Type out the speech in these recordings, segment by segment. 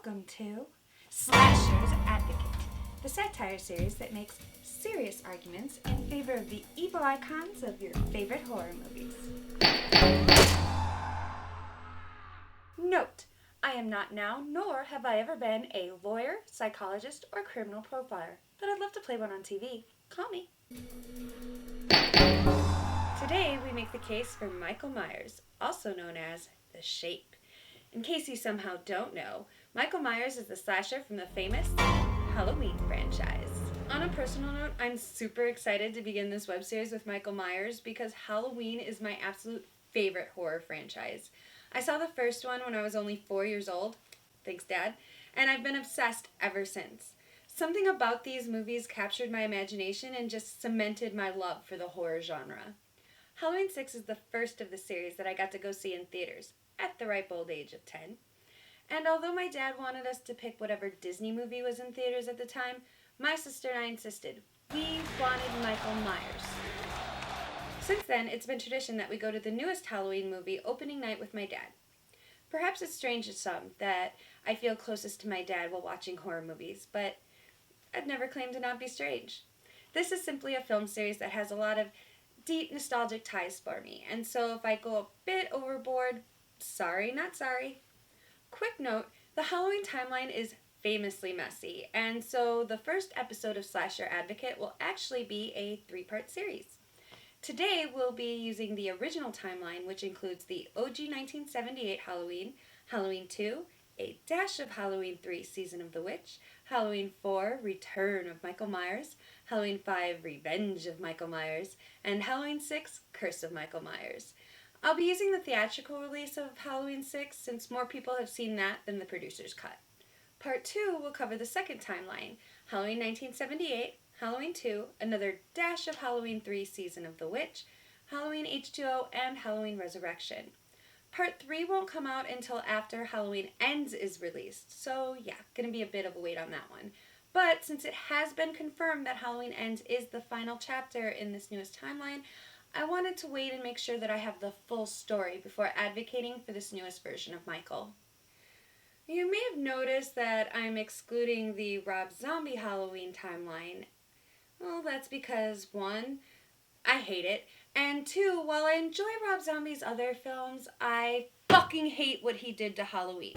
Welcome to Slasher's Advocate, the satire series that makes serious arguments in favor of the evil icons of your favorite horror movies. Note, I am not now, nor have I ever been, a lawyer, psychologist, or criminal profiler, but I'd love to play one on TV. Call me. Today we make the case for Michael Myers, also known as The Shape. In case you somehow don't know, Michael Myers is the slasher from the famous Halloween franchise. On a personal note, I'm super excited to begin this web series with Michael Myers because Halloween is my absolute favorite horror franchise. I saw the first one when I was only 4 years old, thanks Dad, and I've been obsessed ever since. Something about these movies captured my imagination and just cemented my love for the horror genre. Halloween 6 is the first of the series that I got to go see in theaters, at the ripe old age of 10. And although my dad wanted us to pick whatever Disney movie was in theaters at the time, my sister and I insisted. We wanted Michael Myers. Since then, it's been tradition that we go to the newest Halloween movie opening night with my dad. Perhaps it's strange to some that I feel closest to my dad while watching horror movies, but I'd never claim to not be strange. This is simply a film series that has a lot of deep nostalgic ties for me, and so if I go a bit overboard, sorry, not sorry. Quick note, the Halloween timeline is famously messy, and so the first episode of Slasher Advocate will actually be a 3-part series. Today we'll be using the original timeline, which includes the OG 1978 Halloween, Halloween 2, a dash of Halloween 3 Season of the Witch, Halloween 4 Return of Michael Myers, Halloween 5 Revenge of Michael Myers, and Halloween 6 Curse of Michael Myers. I'll be using the theatrical release of Halloween 6 since more people have seen that than the producer's cut. Part 2 will cover the second timeline, Halloween 1978, Halloween 2, another dash of Halloween 3 Season of the Witch, Halloween H2O, and Halloween Resurrection. Part 3 won't come out until after Halloween Ends is released, so yeah, gonna be a bit of a wait on that one. But since it has been confirmed that Halloween Ends is the final chapter in this newest timeline, I wanted to wait and make sure that I have the full story before advocating for this newest version of Michael. You may have noticed that I'm excluding the Rob Zombie Halloween timeline. Well, that's because 1, I hate it, and 2, while I enjoy Rob Zombie's other films, I fucking hate what he did to Halloween.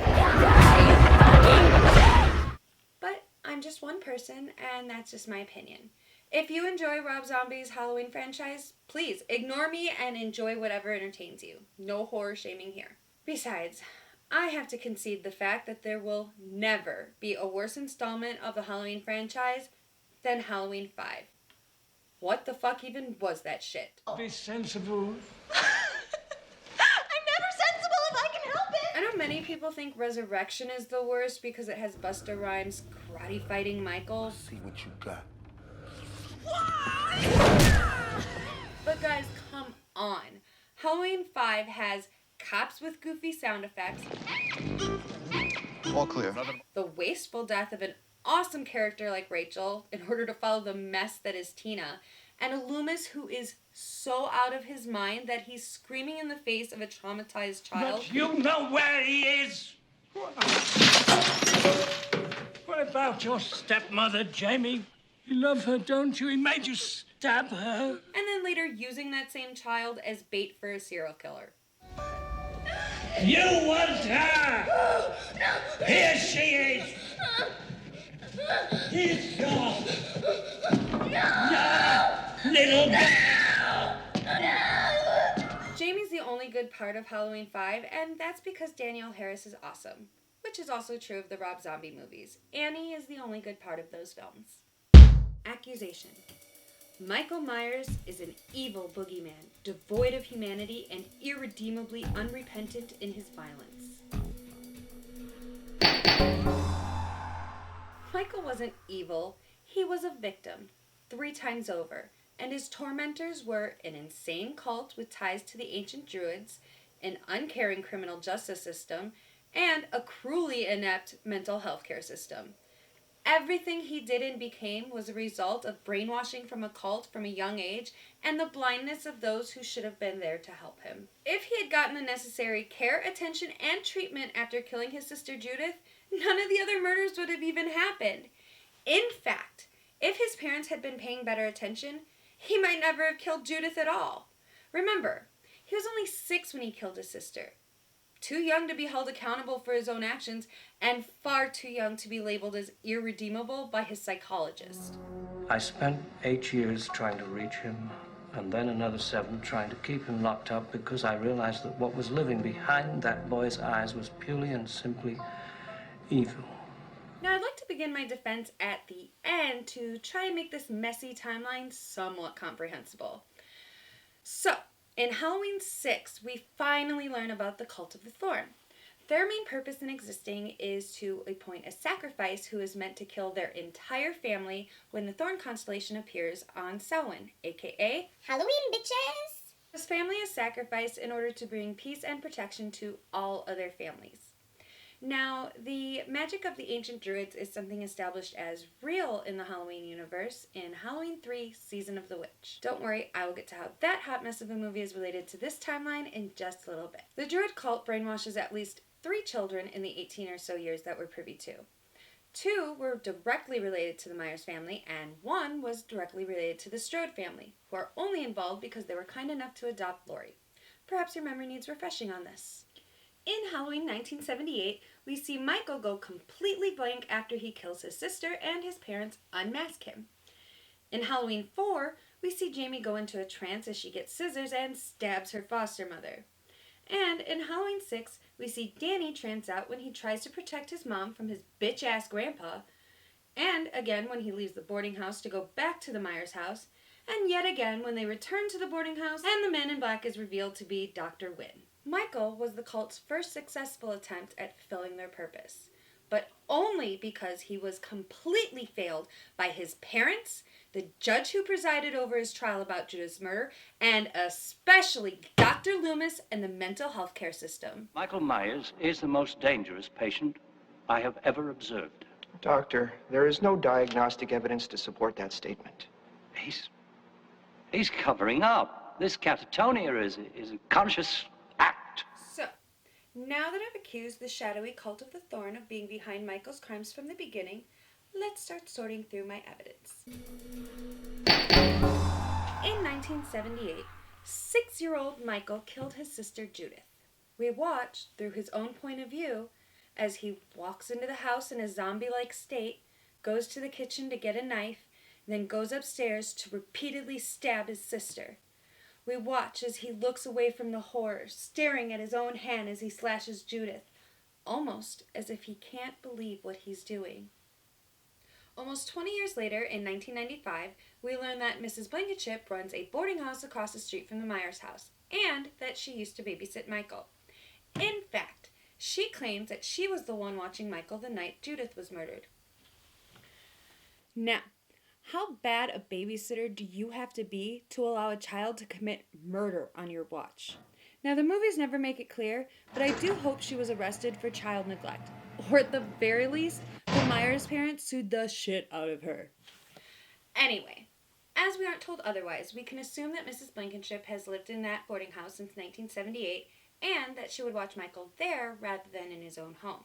But I'm just one person, and that's just my opinion. If you enjoy Rob Zombie's Halloween franchise, please ignore me and enjoy whatever entertains you. No horror shaming here. Besides, I have to concede the fact that there will never be a worse installment of the Halloween franchise than Halloween 5. What the fuck even was that shit? Be sensible. I'm never sensible if I can help it! I know many people think Resurrection is the worst because it has Busta Rhymes karate fighting Michael. See what you got. But guys, come on. Halloween 5 has cops with goofy sound effects, All clear. the wasteful death of an awesome character like Rachel in order to follow the mess that is Tina, and a Loomis who is so out of his mind that he's screaming in the face of a traumatized child. But you know where he is. What about your stepmother, Jamie? You love her, don't you? He made you stab her. And then later using that same child as bait for a serial killer. You want her! Here she is! Here's your little girl! Jamie's the only good part of Halloween 5, and that's because Danielle Harris is awesome, which is also true of the Rob Zombie movies. Annie is the only good part of those films. Accusation. Michael Myers is an evil boogeyman, devoid of humanity and irredeemably unrepentant in his violence. Michael wasn't evil, he was a victim, 3 times over, and his tormentors were an insane cult with ties to the ancient druids, an uncaring criminal justice system, and a cruelly inept mental health care system. Everything he did and became was a result of brainwashing from a cult from a young age and the blindness of those who should have been there to help him. If he had gotten the necessary care, attention, and treatment after killing his sister Judith, none of the other murders would have even happened. In fact, if his parents had been paying better attention, he might never have killed Judith at all. Remember, he was only 6 when he killed his sister. Too young to be held accountable for his own actions, and far too young to be labeled as irredeemable by his psychologist. I spent 8 years trying to reach him, and then another 7 trying to keep him locked up because I realized that what was living behind that boy's eyes was purely and simply evil. Now, I'd like to begin my defense at the end to try and make this messy timeline somewhat comprehensible. So, in Halloween 6, we finally learn about the Cult of the Thorn. Their main purpose in existing is to appoint a sacrifice who is meant to kill their entire family when the Thorn constellation appears on Samhain, aka Halloween, bitches! This family is sacrificed in order to bring peace and protection to all other families. Now, the magic of the ancient druids is something established as real in the Halloween universe in Halloween 3, Season of the Witch. Don't worry, I will get to how that hot mess of a movie is related to this timeline in just a little bit. The druid cult brainwashes at least 3 children in the 18 or so years that we're privy to. 2 were directly related to the Myers family, and 1 was directly related to the Strode family, who are only involved because they were kind enough to adopt Laurie. Perhaps your memory needs refreshing on this. In Halloween 1978, we see Michael go completely blank after he kills his sister and his parents unmask him. In Halloween 4, we see Jamie go into a trance as she gets scissors and stabs her foster mother. And in Halloween 6, we see Danny trance out when he tries to protect his mom from his bitch-ass grandpa, and again when he leaves the boarding house to go back to the Myers house, and yet again when they return to the boarding house and the man in black is revealed to be Dr. Wynn. Michael was the cult's first successful attempt at fulfilling their purpose, but only because he was completely failed by his parents, the judge who presided over his trial about Judith's murder, and especially Dr. Loomis and the mental health care system. Michael Myers is the most dangerous patient I have ever observed. Doctor, there is no diagnostic evidence to support that statement. He's covering up. This catatonia is a conscious act. So, now that I've accused the shadowy cult of the Thorn of being behind Michael's crimes from the beginning, let's start sorting through my evidence. In 1978, 6-year-old Michael killed his sister Judith. We watched, through his own point of view, as he walks into the house in a zombie-like state, goes to the kitchen to get a knife, and then goes upstairs to repeatedly stab his sister. We watch as he looks away from the horror, staring at his own hand as he slashes Judith, almost as if he can't believe what he's doing. Almost 20 years later, in 1995, we learn that Mrs. Blankenship runs a boarding house across the street from the Myers house, and that she used to babysit Michael. In fact, she claims that she was the one watching Michael the night Judith was murdered. Now, how bad a babysitter do you have to be to allow a child to commit murder on your watch? Now, the movies never make it clear, but I do hope she was arrested for child neglect. Or at the very least, the Myers parents sued the shit out of her. Anyway, as we aren't told otherwise, we can assume that Mrs. Blankenship has lived in that boarding house since 1978, and that she would watch Michael there rather than in his own home.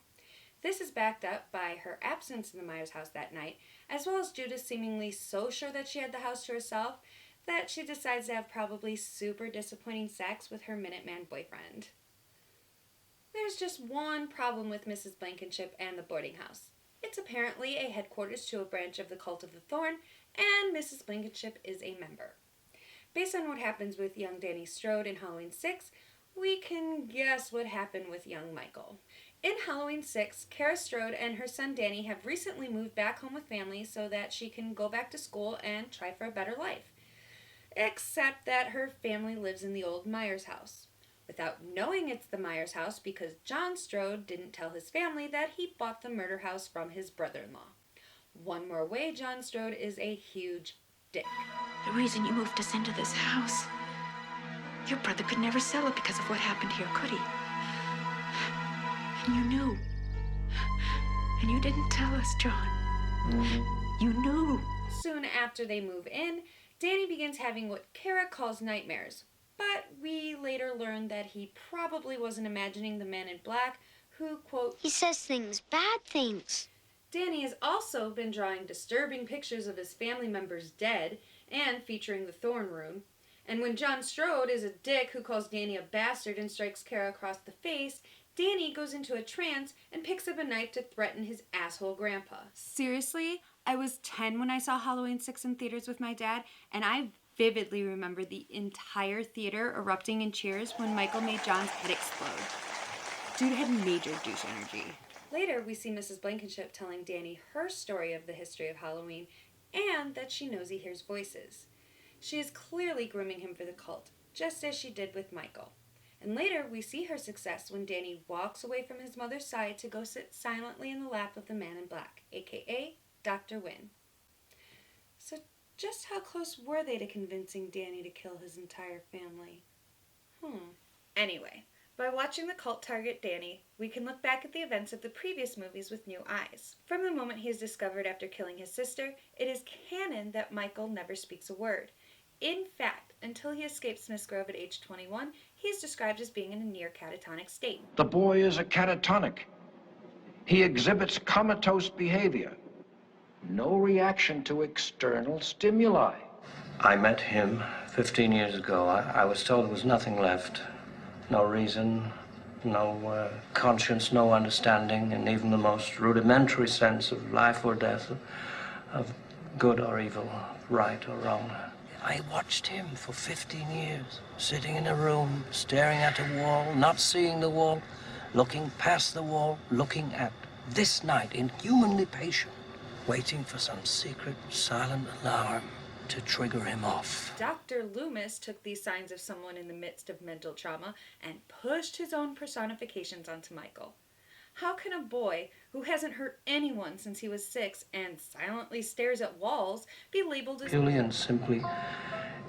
This is backed up by her absence in the Myers house that night, as well as Judith seemingly so sure that she had the house to herself that she decides to have probably super disappointing sex with her Minuteman boyfriend. There's just one problem with Mrs. Blankenship and the boarding house. It's apparently a headquarters to a branch of the Cult of the Thorn, and Mrs. Blankenship is a member. Based on what happens with young Danny Strode in Halloween 6, we can guess what happened with young Michael. In Halloween 6, Kara Strode and her son Danny have recently moved back home with family so that she can go back to school and try for a better life. Except that her family lives in the old Myers house, without knowing it's the Myers house because John Strode didn't tell his family that he bought the murder house from his brother-in-law. One more way, John Strode is a huge dick. The reason you moved us into this house, your brother could never sell it because of what happened here, could he? And you knew. And you didn't tell us, John. You knew. Soon after they move in, Danny begins having what Kara calls nightmares, but we later learn that he probably wasn't imagining the man in black who, quote, He says things, bad things. Danny has also been drawing disturbing pictures of his family members dead and featuring the Thorn Rune. And when John Strode is a dick who calls Danny a bastard and strikes Kara across the face, Danny goes into a trance and picks up a knife to threaten his asshole grandpa. Seriously, I was 10 when I saw Halloween 6 in theaters with my dad, and I vividly remember the entire theater erupting in cheers when Michael made John's head explode. Dude had major douche energy. Later, we see Mrs. Blankenship telling Danny her story of the history of Halloween and that she knows he hears voices. She is clearly grooming him for the cult, just as she did with Michael. And later, we see her success when Danny walks away from his mother's side to go sit silently in the lap of the man in black, aka Dr. Wynn. So just how close were they to convincing Danny to kill his entire family? Anyway, by watching the cult target Danny, we can look back at the events of the previous movies with new eyes. From the moment he is discovered after killing his sister, it is canon that Michael never speaks a word. In fact, until he escapes Smith's Grove at age 21, he is described as being in a near catatonic state. The boy is a catatonic. He exhibits comatose behavior. No reaction to external stimuli. I met him 15 years ago. I was told there was nothing left. No reason, no conscience, no understanding, and even the most rudimentary sense of life or death, of good or evil, right or wrong. I watched him for 15 years, sitting in a room, staring at a wall, not seeing the wall, looking past the wall, looking at this night, inhumanly patient, waiting for some secret, silent alarm to trigger him off. Dr. Loomis took these signs of someone in the midst of mental trauma and pushed his own personifications onto Michael. How can a boy who hasn't hurt anyone since he was 6 and silently stares at walls be labeled as Purely and simply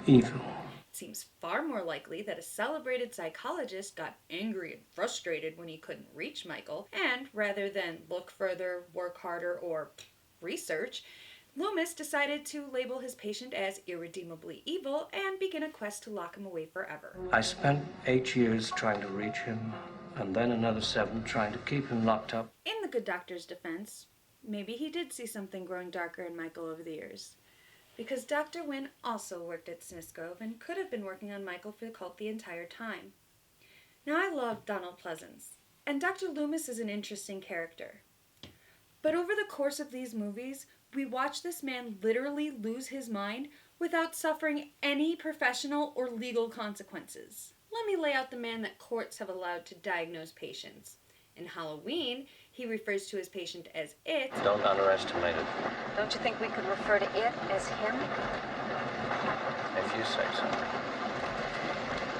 evil? It seems far more likely that a celebrated psychologist got angry and frustrated when he couldn't reach Michael, and rather than look further, work harder, or research, Loomis decided to label his patient as irredeemably evil and begin a quest to lock him away forever. I spent 8 years trying to reach him, and then another 7 trying to keep him locked up. In the good doctor's defense, maybe he did see something growing darker in Michael over the years. Because Dr. Wynn also worked at Smith's Grove and could have been working on Michael for the cult the entire time. Now, I love Donald Pleasance, and Dr. Loomis is an interesting character. But over the course of these movies, we watch this man literally lose his mind without suffering any professional or legal consequences. Let me lay out the man that courts have allowed to diagnose patients. In Halloween, he refers to his patient as it. Don't underestimate it, Don't you think we could refer to it as him? if you say so.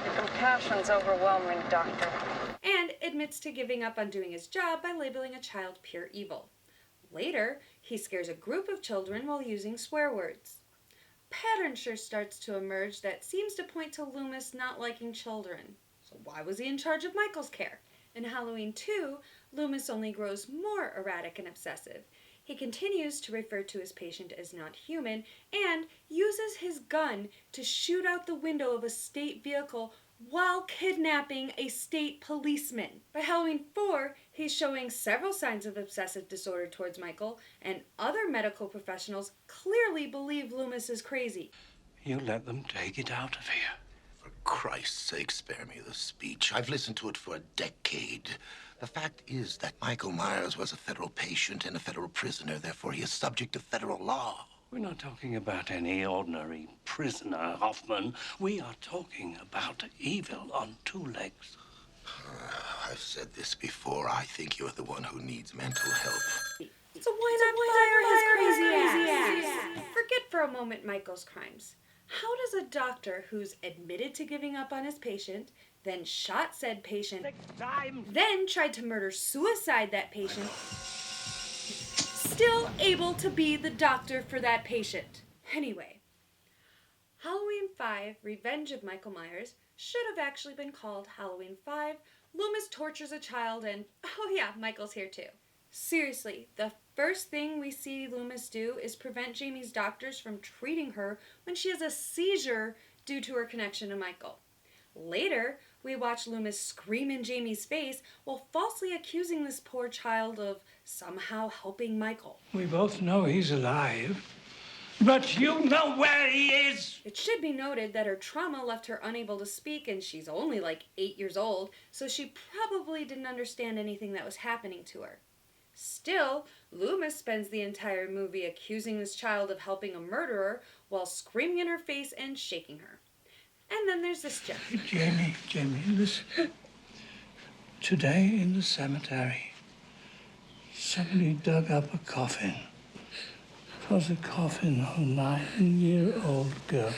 Your compassion's overwhelming, Doctor. And admits to giving up on doing his job by labeling a child pure evil. Later, he scares a group of children while using swear words. Pattern sure starts to emerge that seems to point to Loomis not liking children. So why was he in charge of Michael's care? In Halloween 2, Loomis only grows more erratic and obsessive. He continues to refer to his patient as not human and uses his gun to shoot out the window of a state vehicle while kidnapping a state policeman. By Halloween 4, he's showing several signs of obsessive disorder towards Michael, and other medical professionals clearly believe Loomis is crazy. You let them take it out of here. For Christ's sake, spare me the speech. I've listened to it for a decade. The fact is that Michael Myers was a federal patient and a federal prisoner, therefore he is subject to federal law. We're not talking about any ordinary prisoner, Hoffman. We are talking about evil on 2 legs. I've said this before. I think you're the one who needs mental help. So why not fire his crazy ass? Forget for a moment Michael's crimes. How does a doctor who's admitted to giving up on his patient, then shot said patient, then tried to murder-suicide that patient, still able to be the doctor for that patient? Anyway, Halloween 5, Revenge of Michael Myers, should have actually been called Halloween 5, Loomis tortures a child, and oh yeah, Michael's here too. Seriously, the first thing we see Loomis do is prevent Jamie's doctors from treating her when she has a seizure due to her connection to Michael. Later, we watch Loomis scream in Jamie's face while falsely accusing this poor child of somehow helping Michael. We both know he's alive, but you know where he is. It should be noted that her trauma left her unable to speak, and she's only like 8 years old, so she probably didn't understand anything that was happening to her. Still, Loomis spends the entire movie accusing this child of helping a murderer while screaming in her face and shaking her. And then there's this Jeff. Jamie, listen. Today in the cemetery, somebody dug up a coffin. It was a coffin of a 9-year-old girl.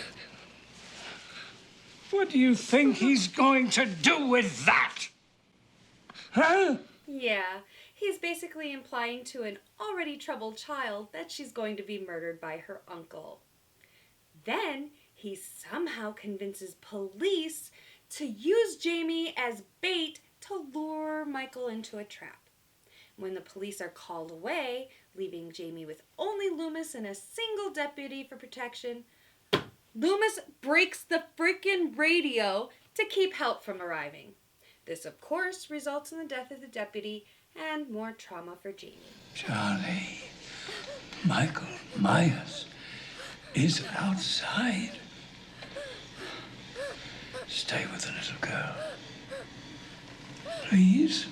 What do you think he's going to do with that? Huh? Yeah, he's basically implying to an already troubled child that she's going to be murdered by her uncle. Then he somehow convinces police to use Jamie as bait to lure Michael into a trap. When the police are called away, leaving Jamie with only Loomis and a single deputy for protection, Loomis breaks the frickin' radio to keep help from arriving. This, of course, results in the death of the deputy and more trauma for Jamie. Charlie, Michael Myers is outside. Stay with the little girl. Please?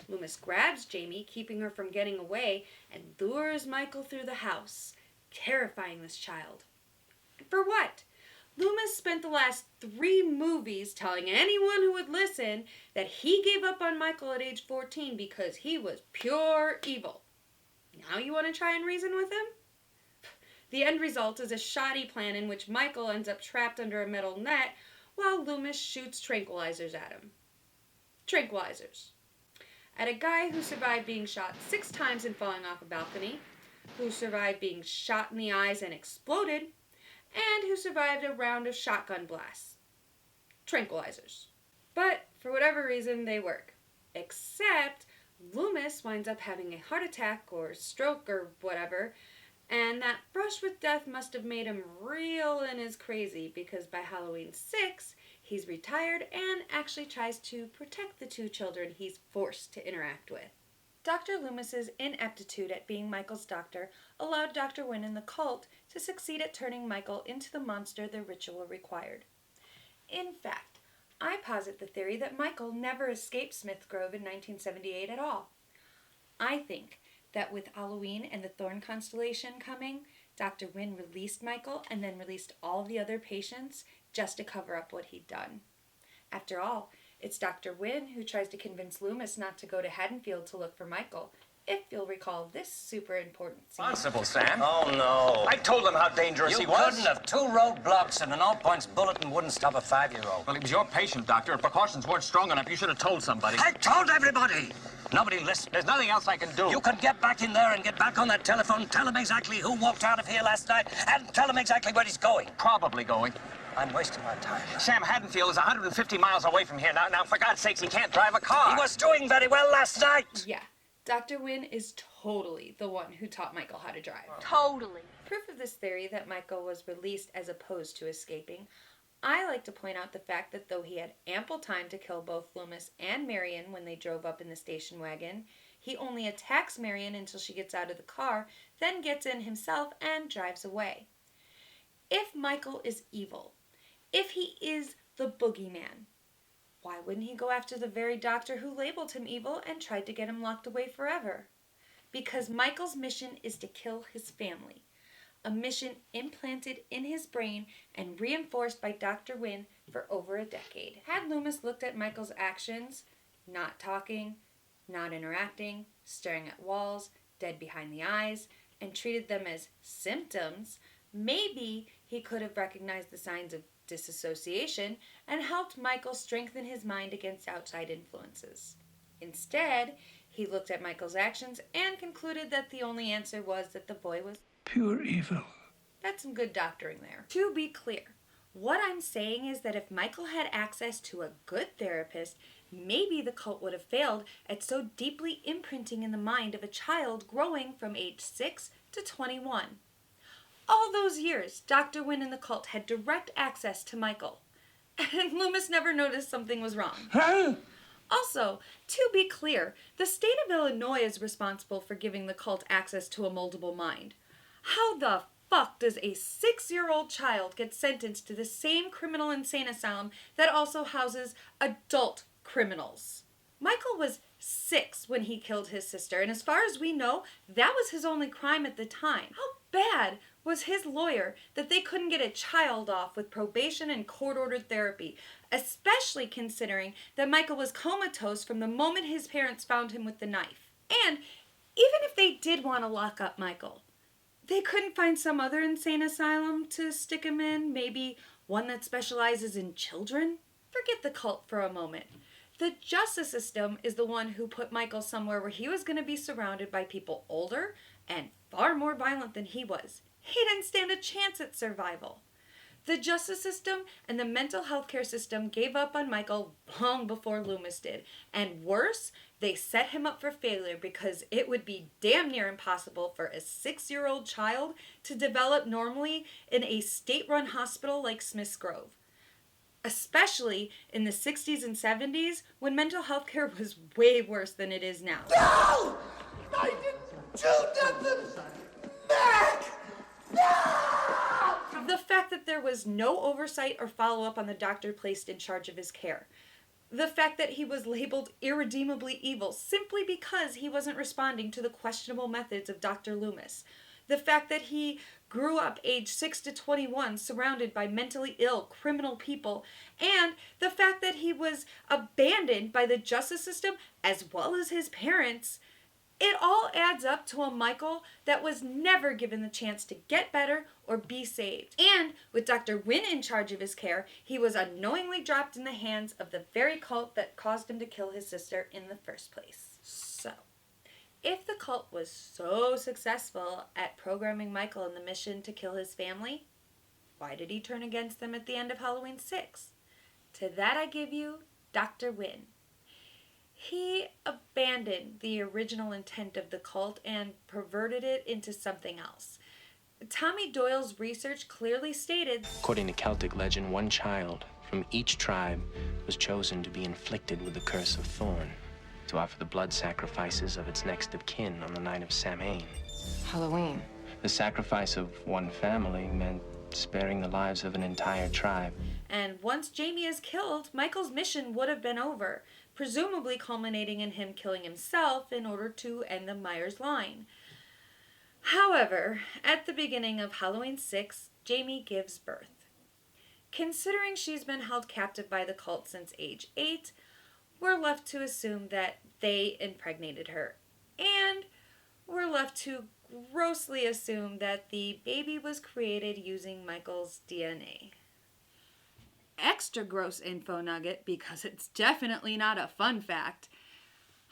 Loomis grabs Jamie, keeping her from getting away, and lures Michael through the house, terrifying this child. And for what? Loomis spent the last 3 movies telling anyone who would listen that he gave up on Michael at age 14 because he was pure evil. Now you want to try and reason with him? The end result is a shoddy plan in which Michael ends up trapped under a metal net while Loomis shoots tranquilizers at him. Tranquilizers. At a guy who survived being shot 6 times and falling off a balcony, who survived being shot in the eyes and exploded, and who survived a round of shotgun blasts. Tranquilizers. But for whatever reason, they work. Except Loomis winds up having a heart attack or stroke or whatever, and that brush with death must have made him reel in his crazy, because by Halloween 6, he's retired and actually tries to protect the 2 children he's forced to interact with. Dr. Loomis's ineptitude at being Michael's doctor allowed Dr. Wynn and the cult to succeed at turning Michael into the monster the ritual required. In fact, I posit the theory that Michael never escaped Smith Grove in 1978 at all. I think that with Halloween and the Thorn constellation coming, Dr. Wynn released Michael and then released all the other patients just to cover up what he'd done. After all, it's Dr. Wynn who tries to convince Loomis not to go to Haddonfield to look for Michael, if you'll recall this super important scene. Responsible, Sam. Oh, no. I told them how dangerous he You was. couldn't have 2 roadblocks and an all-points bulletin wouldn't stop a 5-year-old. Well, he was your patient, Doctor. If precautions weren't strong enough, you should have told somebody. I told everybody! Nobody listened. There's nothing else I can do. You can get back in there and get back on that telephone, tell him exactly who walked out of here last night, and tell him exactly where he's going. Probably going. I'm wasting my time. Sam, Haddonfield is 150 miles away from here. Now, for God's sakes, he can't drive a car. He was doing very well last night. Yeah, Dr. Wynn is totally the one who taught Michael how to drive. Totally. Proof of this theory that Michael was released as opposed to escaping, I like to point out the fact that though he had ample time to kill both Loomis and Marion when they drove up in the station wagon, he only attacks Marion until she gets out of the car, then gets in himself and drives away. If Michael is evil, if he is the boogeyman, why wouldn't he go after the very doctor who labeled him evil and tried to get him locked away forever? Because Michael's mission is to kill his family. A mission implanted in his brain and reinforced by Dr. Wynn for over a decade. Had Loomis looked at Michael's actions, not talking, not interacting, staring at walls, dead behind the eyes, and treated them as symptoms, maybe he could have recognized the signs of disassociation and helped Michael strengthen his mind against outside influences. Instead, he looked at Michael's actions and concluded that the only answer was that the boy was Pure evil. That's some good doctoring there. To be clear, what I'm saying is that if Michael had access to a good therapist, maybe the cult would have failed at so deeply imprinting in the mind of a child growing from age 6 to 21. All those years, Dr. Wynn and the cult had direct access to Michael. And Loomis never noticed something was wrong. Huh? Also, to be clear, the state of Illinois is responsible for giving the cult access to a moldable mind. How the fuck does a 6-year-old child get sentenced to the same criminal insane asylum that also houses adult criminals? Michael was 6 when he killed his sister, and as far as we know, that was his only crime at the time. How bad was his lawyer that they couldn't get a child off with probation and court-ordered therapy, especially considering that Michael was comatose from the moment his parents found him with the knife? And even if they did want to lock up Michael, they couldn't find some other insane asylum to stick him in, maybe one that specializes in children? Forget the cult for a moment. The justice system is the one who put Michael somewhere where he was going to be surrounded by people older and far more violent than he was. He didn't stand a chance at survival. The justice system and the mental health care system gave up on Michael long before Loomis did. And worse, they set him up for failure because it would be damn near impossible for a 6-year-old child to develop normally in a state-run hospital like Smith's Grove. Especially in the 60s and 70s when mental health care was way worse than it is now. No! I didn't do nothing! Mac! No! The fact that there was no oversight or follow-up on the doctor placed in charge of his care. The fact that he was labeled irredeemably evil simply because he wasn't responding to the questionable methods of Dr. Loomis. The fact that he grew up age 6 to 21 surrounded by mentally ill criminal people, and the fact that he was abandoned by the justice system as well as his parents, it all adds up to a Michael that was never given the chance to get better or be saved. And with Dr. Wynn in charge of his care, he was unknowingly dropped in the hands of the very cult that caused him to kill his sister in the first place. So, if the cult was so successful at programming Michael in the mission to kill his family, why did he turn against them at the end of Halloween 6? To that I give you Dr. Wynn. He abandoned the original intent of the cult and perverted it into something else. Tommy Doyle's research clearly stated, According to Celtic legend, one child from each tribe was chosen to be inflicted with the curse of thorn, to offer the blood sacrifices of its next of kin on the night of Samhain. Halloween. The sacrifice of one family meant sparing the lives of an entire tribe. And once Jamie is killed, Michael's mission would have been over, presumably culminating in him killing himself in order to end the Myers line. However, at the beginning of Halloween 6, Jamie gives birth. Considering she's been held captive by the cult since age 8, we're left to assume that they impregnated her. And we're left to grossly assume that the baby was created using Michael's DNA. Extra gross info nugget, because it's definitely not a fun fact.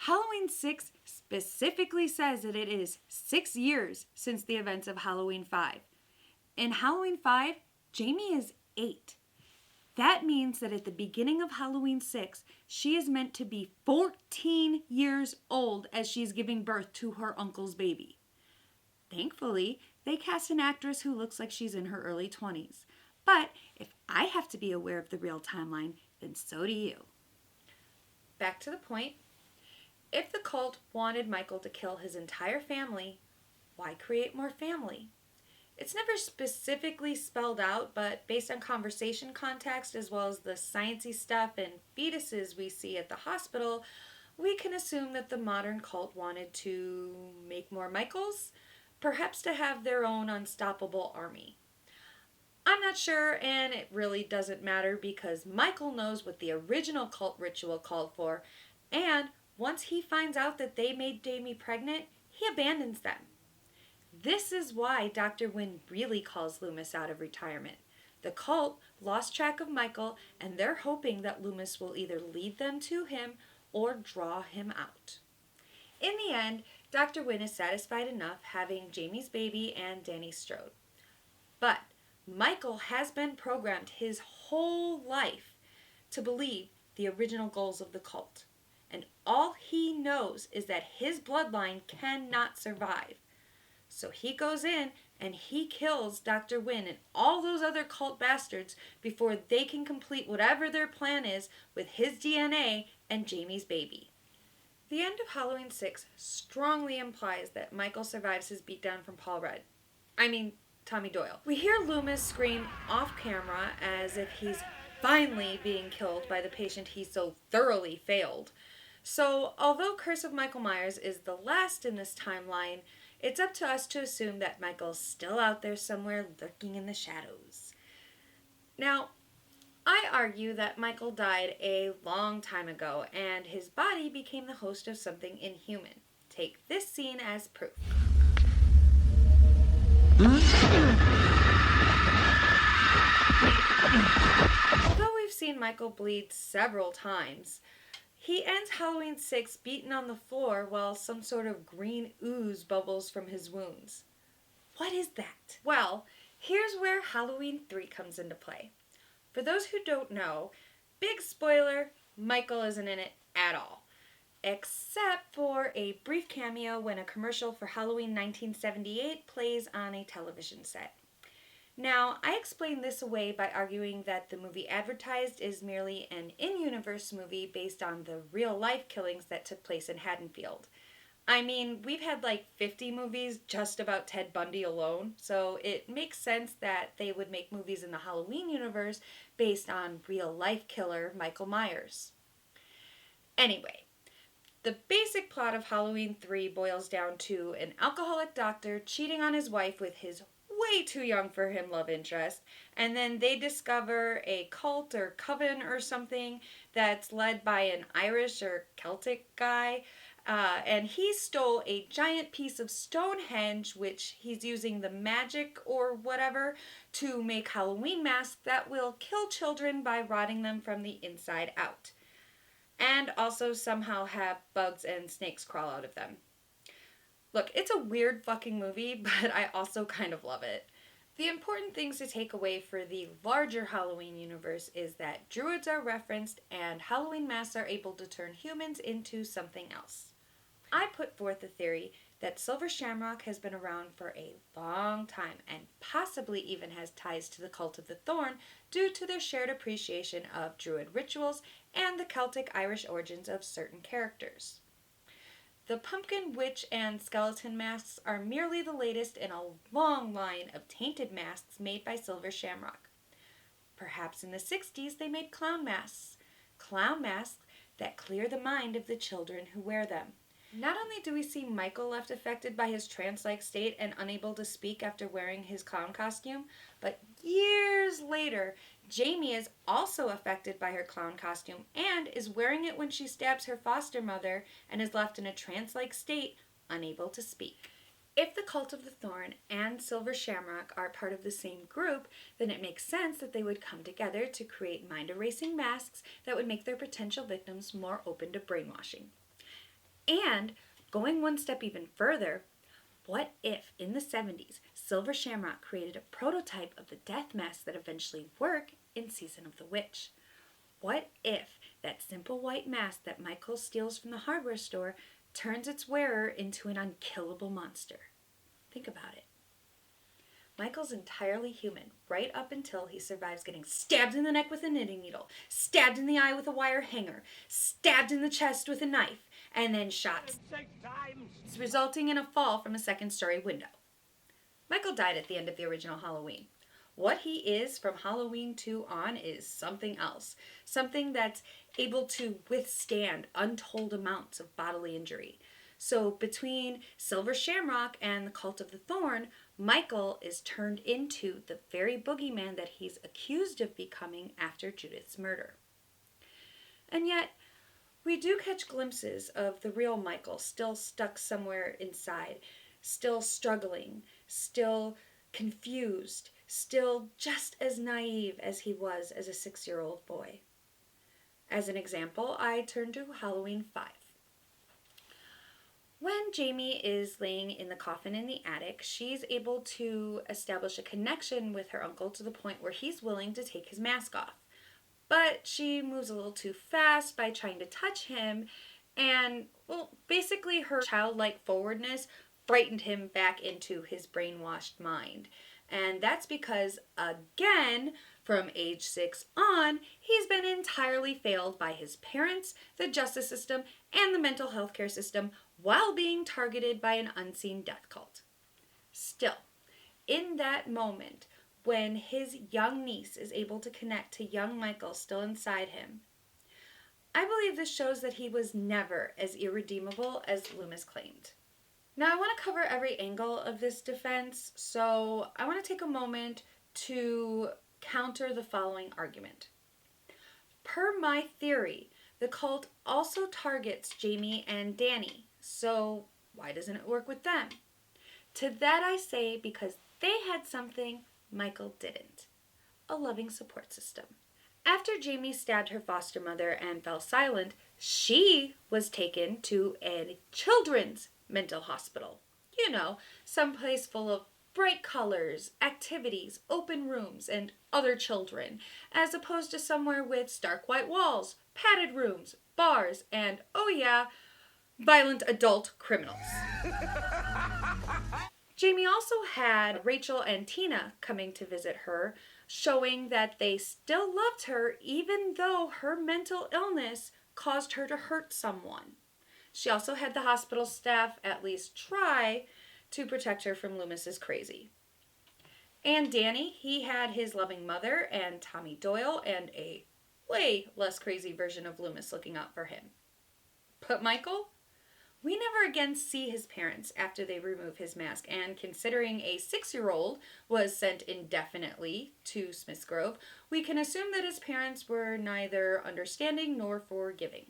Halloween 6 specifically says that it is 6 years since the events of Halloween 5. In Halloween 5, Jamie is 8. That means that at the beginning of Halloween 6, she is meant to be 14 years old as she's giving birth to her uncle's baby. Thankfully, they cast an actress who looks like she's in her early 20s. But if I have to be aware of the real timeline, then so do you. Back to the point. If the cult wanted Michael to kill his entire family, why create more family? It's never specifically spelled out, but based on conversation context as well as the sciencey stuff and fetuses we see at the hospital, we can assume that the modern cult wanted to make more Michaels, perhaps to have their own unstoppable army. I'm not sure, and it really doesn't matter because Michael knows what the original cult ritual called for, and once he finds out that they made Jamie pregnant, he abandons them. This is why Dr. Wynn really calls Loomis out of retirement. The cult lost track of Michael, and they're hoping that Loomis will either lead them to him or draw him out. In the end, Dr. Wynn is satisfied enough having Jamie's baby and Danny Strode. But Michael has been programmed his whole life to believe the original goals of the cult. And all he knows is that his bloodline cannot survive. So he goes in and he kills Dr. Wynn and all those other cult bastards before they can complete whatever their plan is with his DNA and Jamie's baby. The end of Halloween 6 strongly implies that Michael survives his beatdown from Tommy Doyle. We hear Loomis scream off camera as if he's finally being killed by the patient he so thoroughly failed. So, although Curse of Michael Myers is the last in this timeline, it's up to us to assume that Michael's still out there somewhere lurking in the shadows. Now, I argue that Michael died a long time ago and his body became the host of something inhuman. Take this scene as proof. Although we've seen Michael bleed several times, he ends Halloween 6 beaten on the floor while some sort of green ooze bubbles from his wounds. What is that? Well, here's where Halloween 3 comes into play. For those who don't know, big spoiler, Michael isn't in it at all. Except for a brief cameo when a commercial for Halloween 1978 plays on a television set. Now, I explain this away by arguing that the movie advertised is merely an in-universe movie based on the real-life killings that took place in Haddonfield. I mean, we've had like 50 movies just about Ted Bundy alone, so it makes sense that they would make movies in the Halloween universe based on real-life killer Michael Myers. Anyway, the basic plot of Halloween 3 boils down to an alcoholic doctor cheating on his wife with his way too young for him love interest, and then they discover a cult or coven or something that's led by an Irish or Celtic guy, and he stole a giant piece of Stonehenge, which he's using the magic or whatever to make Halloween masks that will kill children by rotting them from the inside out, and also somehow have bugs and snakes crawl out of them. Look, it's a weird fucking movie, but I also kind of love it. The important things to take away for the larger Halloween universe is that druids are referenced and Halloween masks are able to turn humans into something else. I put forth the theory that Silver Shamrock has been around for a long time and possibly even has ties to the cult of the Thorn due to their shared appreciation of druid rituals and the Celtic Irish origins of certain characters. The pumpkin, witch, and skeleton masks are merely the latest in a long line of tainted masks made by Silver Shamrock. Perhaps in the 60s they made clown masks that clear the mind of the children who wear them. Not only do we see Michael left affected by his trance-like state and unable to speak after wearing his clown costume, but years later, Jamie is also affected by her clown costume and is wearing it when she stabs her foster mother and is left in a trance-like state, unable to speak. If the Cult of the Thorn and Silver Shamrock are part of the same group, then it makes sense that they would come together to create mind-erasing masks that would make their potential victims more open to brainwashing. And, going one step even further, what if, in the 70s, Silver Shamrock created a prototype of the death mask that eventually worked in Season of the Witch? What if that simple white mask that Michael steals from the hardware store turns its wearer into an unkillable monster? Think about it. Michael's entirely human, right up until he survives getting stabbed in the neck with a knitting needle, stabbed in the eye with a wire hanger, stabbed in the chest with a knife, and then shot, resulting in a fall from a second-story window. Michael died at the end of the original Halloween. What he is from Halloween 2 on is something else. Something that's able to withstand untold amounts of bodily injury. So between Silver Shamrock and the Cult of the Thorn, Michael is turned into the very boogeyman that he's accused of becoming after Judith's murder. And yet, we do catch glimpses of the real Michael still stuck somewhere inside, still struggling, still confused, still just as naive as he was as a 6-year-old boy. As an example, I turn to Halloween 5. When Jamie is laying in the coffin in the attic, she's able to establish a connection with her uncle to the point where he's willing to take his mask off. But she moves a little too fast by trying to touch him, and, well, basically her childlike forwardness frightened him back into his brainwashed mind. And that's because, again, from age 6 on, he's been entirely failed by his parents, the justice system, and the mental health care system while being targeted by an unseen death cult. Still, in that moment, when his young niece is able to connect to young Michael still inside him, I believe this shows that he was never as irredeemable as Loomis claimed. Now, I want to cover every angle of this defense, so I want to take a moment to counter the following argument. Per my theory, the cult also targets Jamie and Danny, so why doesn't it work with them? To that I say because they had something Michael didn't: a loving support system. After Jamie stabbed her foster mother and fell silent, she was taken to a children's mental hospital. You know, someplace full of bright colors, activities, open rooms, and other children, as opposed to somewhere with stark white walls, padded rooms, bars, and, oh yeah, violent adult criminals. Jamie also had Rachel and Tina coming to visit her, showing that they still loved her even though her mental illness caused her to hurt someone. She also had the hospital staff at least try to protect her from Loomis's crazy. And Danny, he had his loving mother and Tommy Doyle and a way less crazy version of Loomis looking out for him. But Michael? We never again see his parents after they remove his mask, and considering a 6-year-old was sent indefinitely to Smith's Grove, we can assume that his parents were neither understanding nor forgiving.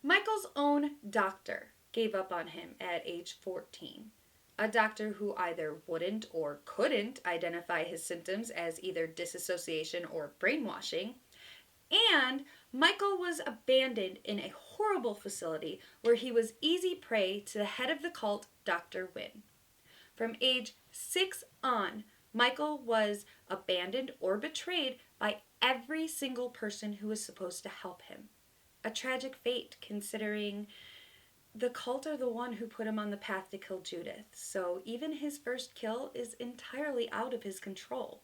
Michael's own doctor gave up on him at age 14. A doctor who either wouldn't or couldn't identify his symptoms as either disassociation or brainwashing. And Michael was abandoned in a horrible facility where he was easy prey to the head of the cult, Dr. Wynn. From age 6 on, Michael was abandoned or betrayed by every single person who was supposed to help him. A tragic fate, considering the cult are the one who put him on the path to kill Judith, so even his first kill is entirely out of his control.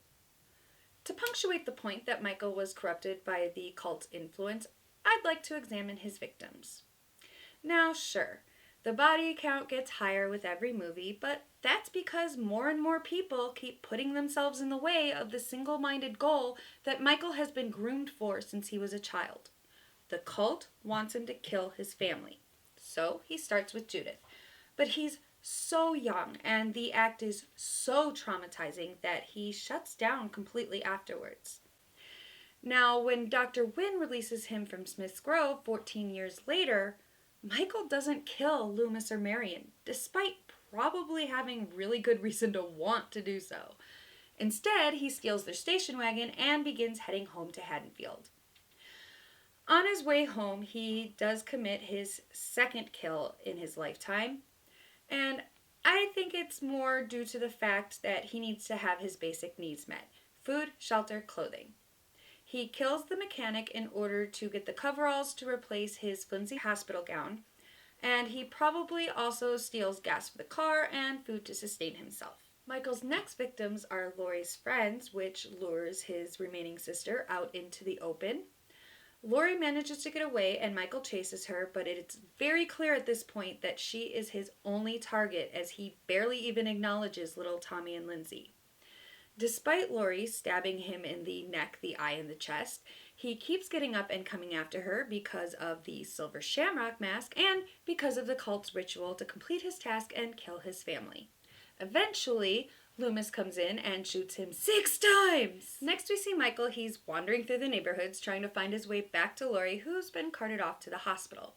To punctuate the point that Michael was corrupted by the cult's influence, I'd like to examine his victims. Now, sure, the body count gets higher with every movie, but that's because more and more people keep putting themselves in the way of the single-minded goal that Michael has been groomed for since he was a child. The cult wants him to kill his family, so he starts with Judith. But he's so young, and the act is so traumatizing that he shuts down completely afterwards. Now, when Dr. Wynn releases him from Smith's Grove 14 years later, Michael doesn't kill Loomis or Marion, despite probably having really good reason to want to do so. Instead, he steals their station wagon and begins heading home to Haddonfield. On his way home, he does commit his second kill in his lifetime, and I think it's more due to the fact that he needs to have his basic needs met: food, shelter, clothing. He kills the mechanic in order to get the coveralls to replace his flimsy hospital gown, and he probably also steals gas for the car and food to sustain himself. Michael's next victims are Laurie's friends, which lures his remaining sister out into the open. Laurie manages to get away and Michael chases her, but it's very clear at this point that she is his only target, as he barely even acknowledges little Tommy and Lindsay. Despite Laurie stabbing him in the neck, the eye, and the chest, he keeps getting up and coming after her because of the silver shamrock mask and because of the cult's ritual to complete his task and kill his family. Eventually, Loomis comes in and shoots him 6 times! Next we see Michael. He's wandering through the neighborhoods trying to find his way back to Laurie, who's been carted off to the hospital.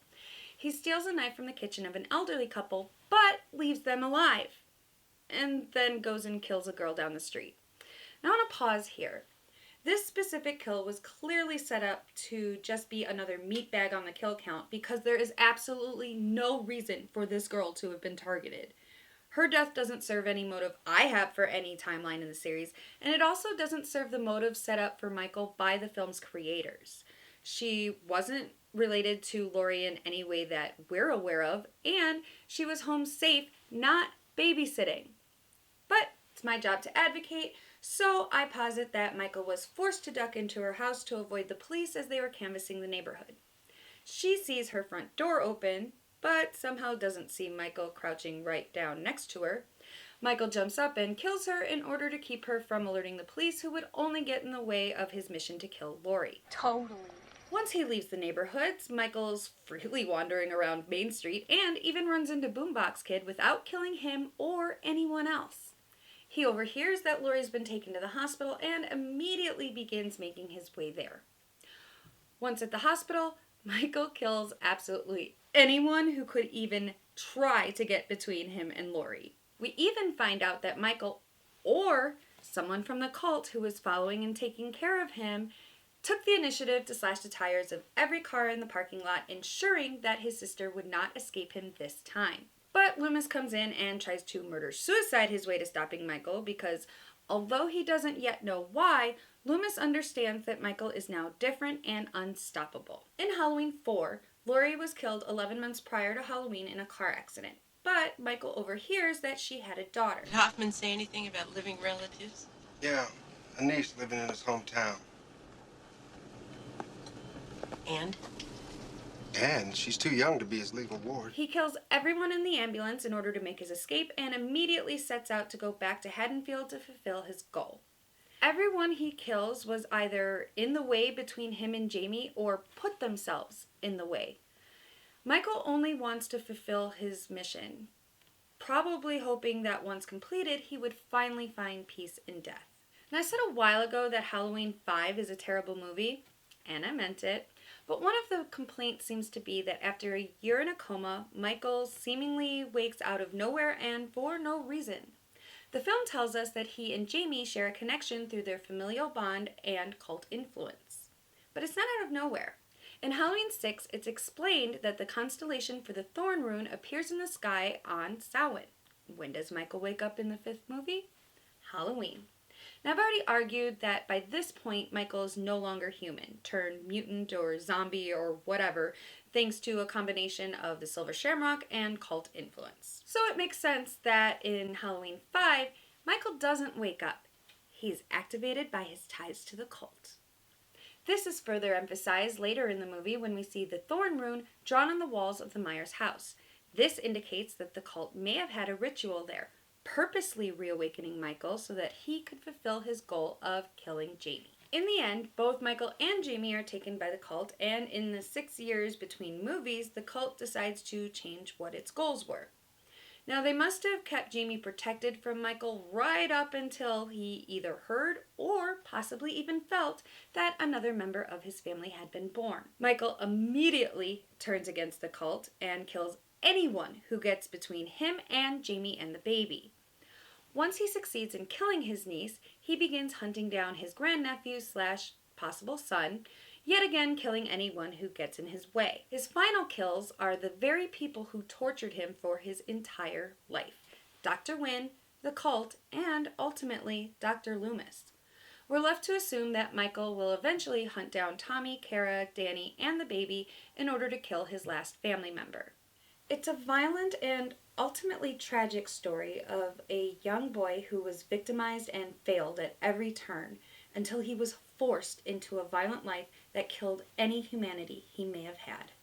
He steals a knife from the kitchen of an elderly couple, but leaves them alive, and then goes and kills a girl down the street. Now I want to pause here. This specific kill was clearly set up to just be another meatbag on the kill count, because there is absolutely no reason for this girl to have been targeted. Her death doesn't serve any motive I have for any timeline in the series, and it also doesn't serve the motive set up for Michael by the film's creators. She wasn't related to Laurie in any way that we're aware of, and she was home safe not babysitting. But it's my job to advocate, so I posit that Michael was forced to duck into her house to avoid the police as they were canvassing the neighborhood. She sees her front door open, but somehow doesn't see Michael crouching right down next to her. Michael jumps up and kills her in order to keep her from alerting the police, who would only get in the way of his mission to kill Lori. Totally. Once he leaves the neighborhoods, Michael's freely wandering around Main Street and even runs into Boombox Kid without killing him or anyone else. He overhears that Lori's been taken to the hospital and immediately begins making his way there. Once at the hospital, Michael kills absolutely anyone who could even try to get between him and Lori. We even find out that Michael, or someone from the cult who was following and taking care of him, took the initiative to slash the tires of every car in the parking lot, ensuring that his sister would not escape him this time. But Loomis comes in and tries to murder-suicide his way to stopping Michael because, although he doesn't yet know why, Loomis understands that Michael is now different and unstoppable. In Halloween 4, Lori was killed 11 months prior to Halloween in a car accident, but Michael overhears that she had a daughter. Did Hoffman say anything about living relatives? Yeah, a niece living in his hometown. And she's too young to be his legal ward. He kills everyone in the ambulance in order to make his escape and immediately sets out to go back to Haddonfield to fulfill his goal. Everyone he kills was either in the way between him and Jamie or put themselves in the way. Michael only wants to fulfill his mission, probably hoping that once completed, he would finally find peace in death. And I said a while ago that Halloween 5 is a terrible movie, and I meant it. But one of the complaints seems to be that after a year in a coma, Michael seemingly wakes out of nowhere and for no reason. The film tells us that he and Jamie share a connection through their familial bond and cult influence. But it's not out of nowhere. In Halloween 6, it's explained that the constellation for the Thorn rune appears in the sky on Samhain. When does Michael wake up in the 5th movie? Halloween. Now, I've already argued that by this point, Michael is no longer human, turned mutant or zombie or whatever, thanks to a combination of the silver shamrock and cult influence. So it makes sense that in Halloween 5, Michael doesn't wake up. He's activated by his ties to the cult. This is further emphasized later in the movie when we see the thorn rune drawn on the walls of the Myers house. This indicates that the cult may have had a ritual there, purposely reawakening Michael so that he could fulfill his goal of killing Jamie. In the end, both Michael and Jamie are taken by the cult, and in the 6 years between movies, the cult decides to change what its goals were. Now, they must have kept Jamie protected from Michael right up until he either heard or possibly even felt that another member of his family had been born. Michael immediately turns against the cult and kills anyone who gets between him and Jamie and the baby. Once he succeeds in killing his niece, he begins hunting down his grandnephew / possible son, yet again killing anyone who gets in his way. His final kills are the very people who tortured him for his entire life: Dr. Wynn, the cult, and ultimately Dr. Loomis. We're left to assume that Michael will eventually hunt down Tommy, Kara, Danny, and the baby in order to kill his last family member. It's a violent and ultimately tragic story of a young boy who was victimized and failed at every turn until he was forced into a violent life that killed any humanity he may have had.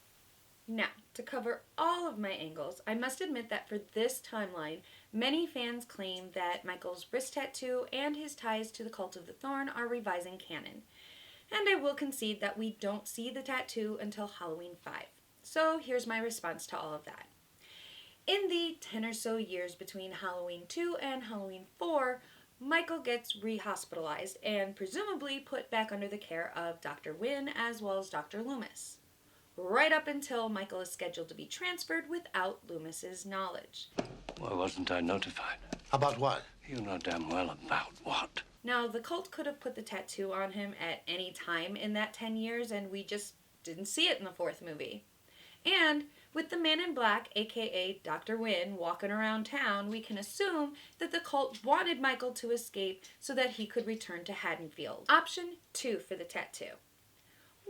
Now, to cover all of my angles, I must admit that for this timeline, many fans claim that Michael's wrist tattoo and his ties to the Cult of the Thorn are revising canon. And I will concede that we don't see the tattoo until Halloween 5. So here's my response to all of that. In the 10 or so years between Halloween 2 and Halloween 4, Michael gets re-hospitalized and presumably put back under the care of Dr. Wynn as well as Dr. Loomis, right up until Michael is scheduled to be transferred without Loomis's knowledge. Why wasn't I notified? About what? You know damn well about what. Now, the cult could have put the tattoo on him at any time in that 10 years, and we just didn't see it in the 4th movie. And with the man in black, aka Dr. Wynn, walking around town, we can assume that the cult wanted Michael to escape so that he could return to Haddonfield. Option 2 for the tattoo.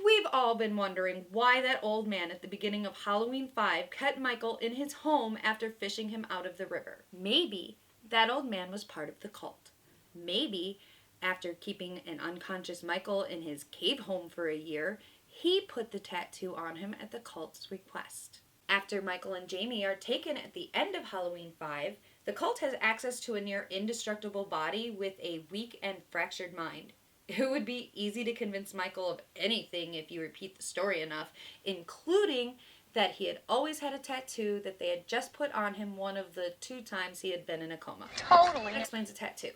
We've all been wondering why that old man at the beginning of Halloween 5 kept Michael in his home after fishing him out of the river. Maybe that old man was part of the cult. Maybe after keeping an unconscious Michael in his cave home for a year, he put the tattoo on him at the cult's request. After Michael and Jamie are taken at the end of Halloween 5, the cult has access to a near indestructible body with a weak and fractured mind. It would be easy to convince Michael of anything if you repeat the story enough, including that he had always had a tattoo that they had just put on him one of the 2 times he had been in a coma. Totally. That explains the tattoo.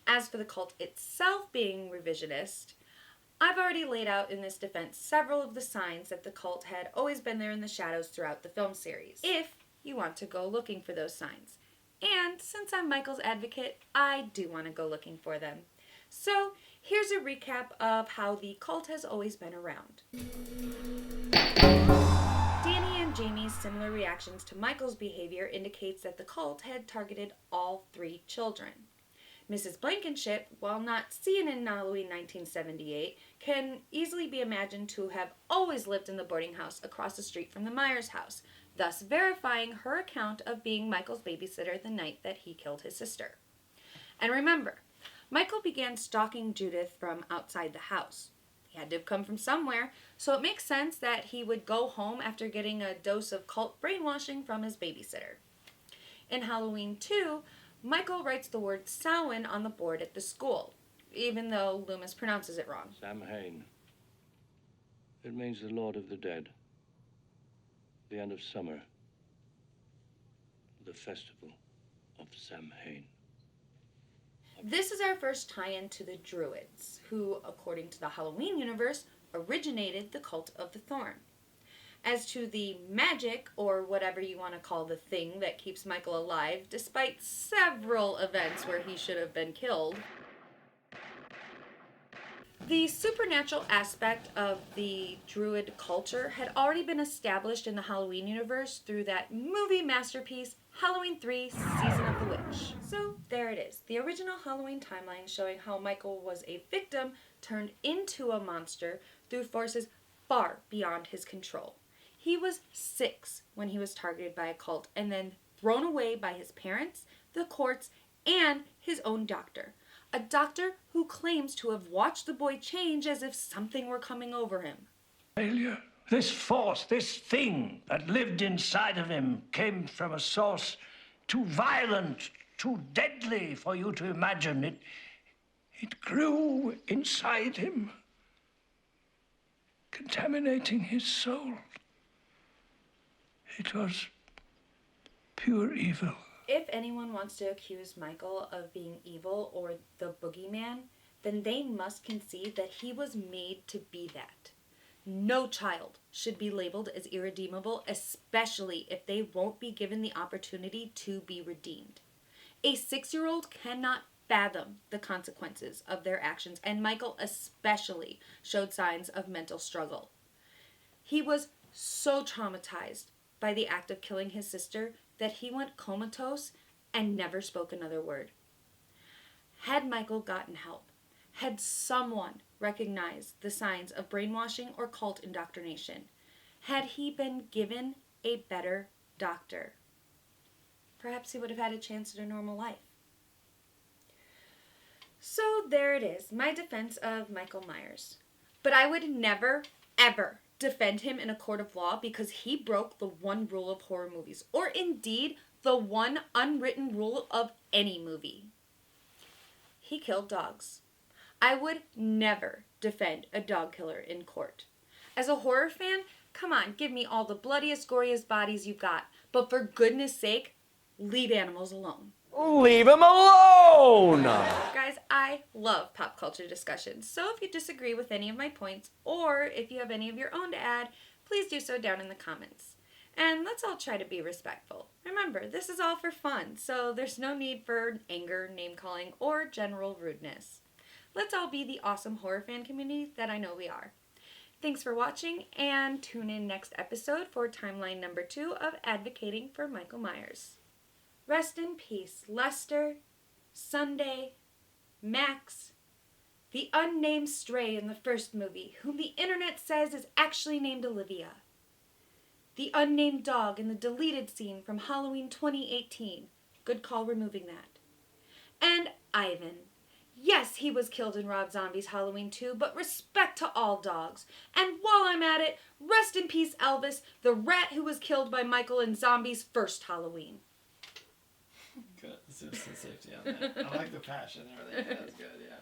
As for the cult itself being revisionist, I've already laid out in this defense several of the signs that the cult had always been there in the shadows throughout the film series, if you want to go looking for those signs. And since I'm Michael's advocate, I do want to go looking for them. So here's a recap of how the cult has always been around. Danny and Jamie's similar reactions to Michael's behavior indicates that the cult had targeted all 3 children. Mrs. Blankenship, while not seen in Halloween 1978, can easily be imagined to have always lived in the boarding house across the street from the Myers house, thus verifying her account of being Michael's babysitter the night that he killed his sister. And remember, Michael began stalking Judith from outside the house. He had to have come from somewhere, so it makes sense that he would go home after getting a dose of cult brainwashing from his babysitter. In Halloween 2, Michael writes the word Samhain on the board at the school, even though Loomis pronounces it wrong. Samhain. It means the Lord of the Dead. The end of summer. The festival of Samhain. This is our first tie-in to the Druids, who, according to the Halloween universe, originated the cult of the thorn. As to the magic, or whatever you want to call the thing that keeps Michael alive, despite several events where he should have been killed, the supernatural aspect of the Druid culture had already been established in the Halloween universe through that movie masterpiece, Halloween 3, Season of the Witch. So there it is, the original Halloween timeline showing how Michael was a victim turned into a monster through forces far beyond his control. He was 6 when he was targeted by a cult and then thrown away by his parents, the courts, and his own doctor. A doctor who claims to have watched the boy change as if something were coming over him. Failure. This force, this thing that lived inside of him came from a source too violent, too deadly for you to imagine. It grew inside him, contaminating his soul. It was pure evil. If anyone wants to accuse Michael of being evil or the boogeyman, then they must concede that he was made to be that. No child should be labeled as irredeemable, especially if they won't be given the opportunity to be redeemed. A 6-year-old cannot fathom the consequences of their actions, and Michael especially showed signs of mental struggle. He was so traumatized by the act of killing his sister that he went comatose and never spoke another word. Had Michael gotten help, had someone recognized the signs of brainwashing or cult indoctrination, had he been given a better doctor, perhaps he would have had a chance at a normal life. So there it is, my defense of Michael Myers. But I would never, ever defend him in a court of law because he broke the one rule of horror movies, or indeed the one unwritten rule of any movie. He killed dogs. I would never defend a dog killer in court. As a horror fan, come on, give me all the bloodiest, goriest bodies you got, but for goodness sake, leave animals alone. Leave him alone! Guys, I love pop culture discussions, so if you disagree with any of my points, or if you have any of your own to add, please do so down in the comments. And let's all try to be respectful. Remember, this is all for fun, so there's no need for anger, name-calling, or general rudeness. Let's all be the awesome horror fan community that I know we are. Thanks for watching, and tune in next episode for timeline number 2 of Advocating for Michael Myers. Rest in peace, Lester, Sunday, Max, The unnamed stray in the first movie, whom the internet says is actually named Olivia. The unnamed dog in the deleted scene from Halloween 2018. Good call removing that. And Ivan. Yes, he was killed in Rob Zombie's Halloween 2, but respect to all dogs. And while I'm at it, rest in peace Elvis, the rat who was killed by Michael in Zombie's first Halloween. Good. Some safety on that. I like the passion and everything. That's good, yeah.